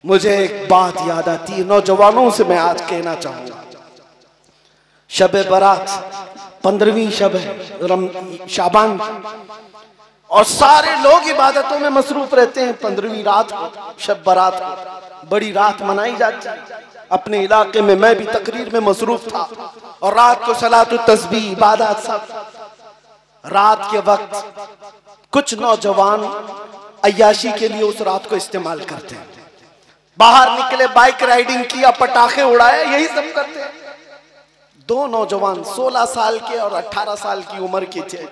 मुझे एक बात याद आती है, नौजवानों से मैं आज कहना चाहूंगा। शब बारात 15वीं शब है शाबान, और सारे लोग इबादतों में मसरूफ रहते हैं। 15वीं रात को, शब बारात को बड़ी रात मनाई जाती है। अपने इलाके में मैं भी तकरीर में मसरूफ था, और रात को सलातु तस्बीह इबादत सब। रात के वक्त कुछ नौजवान अय्याशी के लिए उस रात को इस्तेमाल करते हैं। बाहर निकले, बाइक राइडिंग किया, पटाखे उड़ाए, यही सब करते हैं। दो नौजवान 16 साल के और 18 साल की उम्र के थे।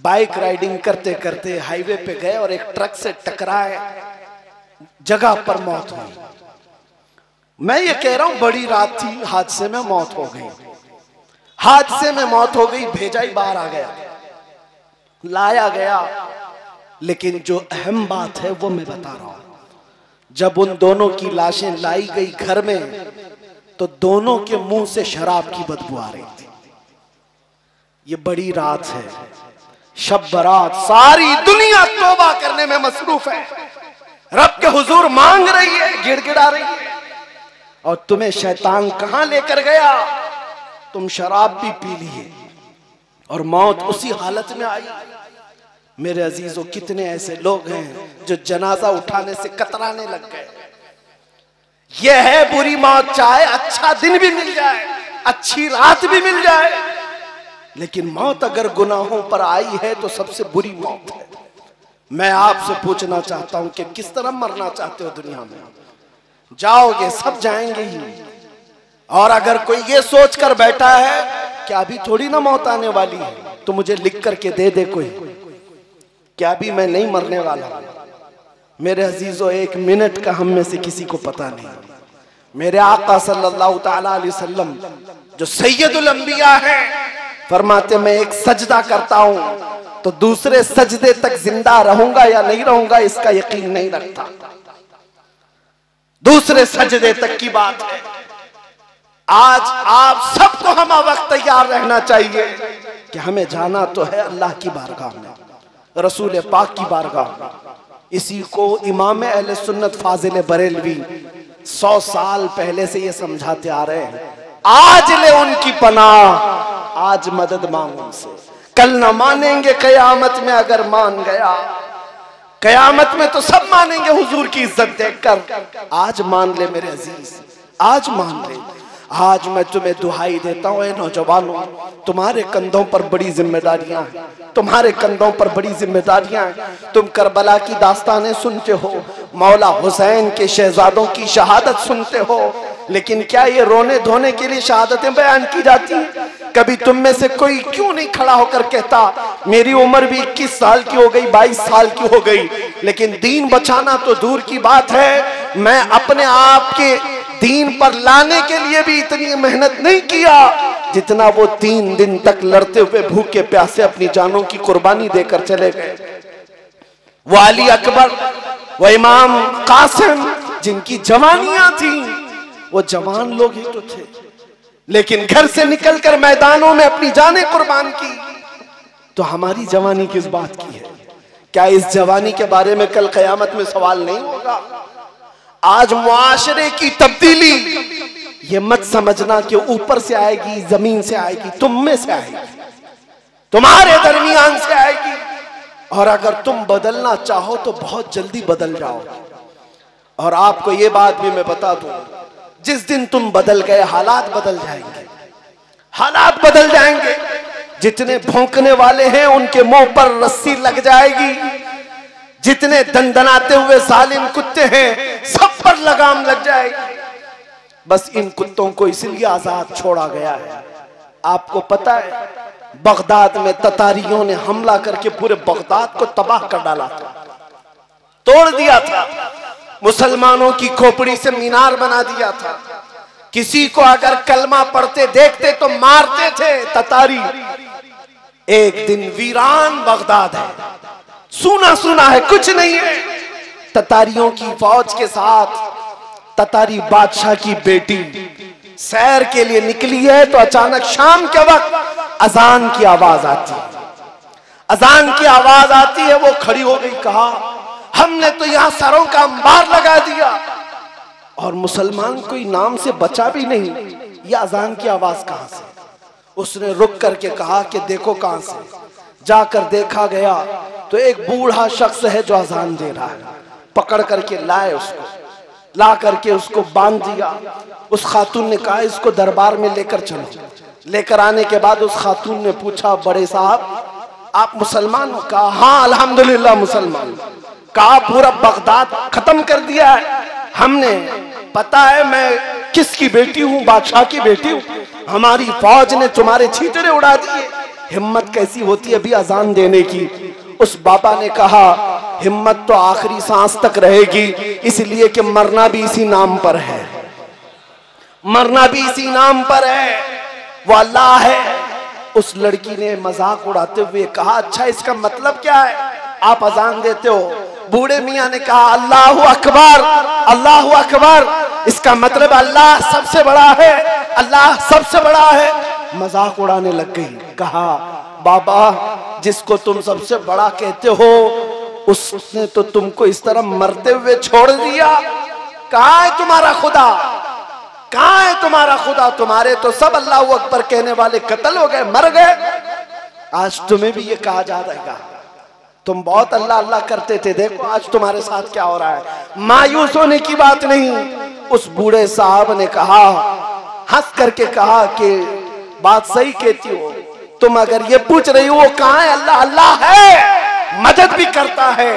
बाइक राइडिंग करते करते हाईवे पे गए और एक ट्रक से टकराए, जगह पर मौत हुई। मैं ये कह रहा हूं बड़ी रात थी, हादसे में मौत हो गई। हादसे में मौत हो गई, भेजा ही बाहर आ गया, लाया गया। लेकिन जो अहम बात है वो मैं बता रहा हूं। जब उन दोनों की लाशें लाई गई घर में, तो दोनों के मुंह से शराब की बदबू आ रही थी। ये बड़ी रात है, शब बारात। सारी दुनिया तौबा करने में मसरूफ है, रब के हुजूर मांग रही है, गिड़गिड़ा रही है, और तुम्हें शैतान कहां लेकर गया? तुम शराब भी पी लिए और मौत उसी हालत में आई। मेरे अजीजों, कितने ऐसे लोग हैं जो जनाजा उठाने से कतराने लग गए। यह है बुरी मौत, चाहे अच्छा दिन भी मिल जाए, अच्छी रात भी मिल जाए, लेकिन मौत अगर गुनाहों पर आई है तो सबसे बुरी मौत है। मैं आपसे पूछना चाहता हूं कि किस तरह मरना चाहते हो दुनिया में? जाओगे, सब जाएंगे ही। और अगर कोई ये सोच कर बैठा है कि अभी थोड़ी ना मौत आने वाली है, तो मुझे लिख करके दे दे कोई, क्या अभी मैं नहीं मरने वाला? मेरे अजीजों, 1 मिनट का हम में से किसी को पता नहीं। मेरे आका सल्लल्लाहु ताला अलैहि वसल्लम जो सैयदुल अंबिया है, फरमाते मैं एक सजदा करता हूं तो दूसरे सजदे तक जिंदा रहूंगा या नहीं रहूंगा इसका यकीन नहीं रखता। दूसरे सजदे तक की बात है। आज आप सबको हम वक्त तैयार रहना चाहिए कि हमें जाना तो है अल्लाह की बारगाह में, रसूल पाक की बारगाह में। इसी को इमाम अहले सुन्नत फाजिल बरेलवी 100 साल पहले से ये समझाते आ रहे हैं। आज ले उनकी पनाह, आज मदद मांगो उनसे, कल ना मानेंगे कयामत में अगर मान गया। कयामत में तो सब मानेंगे हुजूर की इज्जत देखकर। आज मान ले मेरे अजीज, आज मान ले। आज मैं तुम्हें दुहाई देता हूँ, ऐ नौजवानों, तुम्हारे कंधों पर बड़ी जिम्मेदारियां हैं, तुम्हारे कंधों पर बड़ी जिम्मेदारियां हैं। तुम करबला की दास्तानें सुनते हो, मौला हुसैन के शहजादों की शहादत सुनते हो, लेकिन क्या ये रोने धोने के लिए शहादतें बयान की जाती हैं? कभी तुम में से कोई क्यों नहीं खड़ा होकर कहता मेरी उम्र भी 21 साल की हो गई, 22 साल की हो गई, लेकिन दीन बचाना तो दूर की बात है, मैं अपने आप के दीन पर लाने के लिए भी इतनी मेहनत नहीं किया जितना वो 3 दिन तक लड़ते हुए भूखे प्यासे अपनी जानों की कुर्बानी देकर चले गए। वो अली अकबर, वो इमाम कासिम, जिनकी जवानियां थी, वो जवान लोग ही तो थे, लेकिन घर से निकलकर मैदानों में अपनी जानें कुर्बान की। तो हमारी जवानी किस बात की है? क्या इस जवानी के बारे में कल कयामत में सवाल नहीं होगा? आज मुआशरे की तब्दीली ये मत समझना कि ऊपर से आएगी, जमीन से आएगी, तुम में से आएगी, तुम्हारे दरमियान से आएगी। और अगर तुम बदलना चाहो तो बहुत जल्दी बदल जाओ। और आपको ये बात भी मैं बता दूं, जिस दिन तुम बदल गए हालात बदल जाएंगे, हालात बदल जाएंगे। जितने भौंकने वाले हैं उनके मुंह पर रस्सी लग जाएगी, जितने दंदनाते हुए जालिम कुत्ते हैं सब पर लगाम लग जाएगी। बस इन कुत्तों को इसलिए आजाद छोड़ा गया है। आपको पता है बगदाद में ततारियों ने हमला करके पूरे बगदाद को तबाह कर डाला था, तोड़ दिया था, मुसलमानों की खोपड़ी से मीनार बना दिया था। किसी को अगर कलमा पढ़ते देखते तो मारते थे ततारी। एक दिन वीरान बगदाद है, सुना सुना है, कुछ नहीं है। ततारियों की फौज के साथ ततारी बादशाह की बेटी सैर के लिए निकली है, तो अचानक शाम के वक्त अजान की आवाज आती है। अजान की आवाज आती है, वो खड़ी हो गई, कहा हमने तो यहां सरों का अंबार लगा दिया, और मुसलमान कोई नाम से बचा भी नहीं, यह अजान की आवाज कहां से? उसने रुक करके कहा कि देखो कहां से। जाकर देखा गया तो एक बूढ़ा शख्स है जो अजान दे रहा है। पकड़ करके लाए उसको, ला करके उसको बांध दिया। उस खातून ने कहा इसको दरबार में लेकर चलो। लेकर आने के बाद उस खातून ने पूछा, बड़े साहब आप मुसलमान हो? कहा हाँ अल्हम्दुलिल्लाह मुसलमान। कहा पूरा बगदाद खत्म कर दिया है हमने, पता है मैं किसकी बेटी हूँ? बादशाह की बेटी हूँ। हमारी फौज ने तुम्हारे छींटरे उड़ा दिए। हिम्मत कैसी होती है अभी अजान देने की? उस बाबा ने कहा हिम्मत तो आखिरी सांस तक रहेगी, इसलिए कि मरना भी इसी नाम पर है, मरना भी इसी नाम पर है, वो अल्लाह है। उस लड़की ने मजाक उड़ाते हुए कहा अच्छा इसका मतलब क्या है? आप अजान देते हो? बूढ़े मियाँ ने कहा अल्लाहु अकबर, अल्लाहु अकबर, इसका मतलब अल्लाह सबसे बड़ा है, अल्लाह सबसे बड़ा है। मजाक उड़ाने लग गई। कहा बाबा जिसको तुम सबसे बड़ा कहते हो उसने तो तुमको इस तरह मरते हुए छोड़ दिया। कहाँ है तुम्हारा खुदा? कहाँ है तुम्हारा खुदा? तुम्हारे तो सब अल्लाहु अकबर कहने वाले कत्ल हो गए, मर गए। आज तुम्हें भी ये कहा जा रहा है तुम बहुत अल्लाह अल्लाह करते थे, देखो आज तुम्हारे साथ क्या हो रहा है। मायूस होने की बात नहीं। उस बूढ़े साहब ने कहा, हंस करके कहा कि बात सही कहती हो तुम, अगर ये पूछ रही हो वो कहाँ है? अल्लाह अल्लाह है, मदद भी करता है,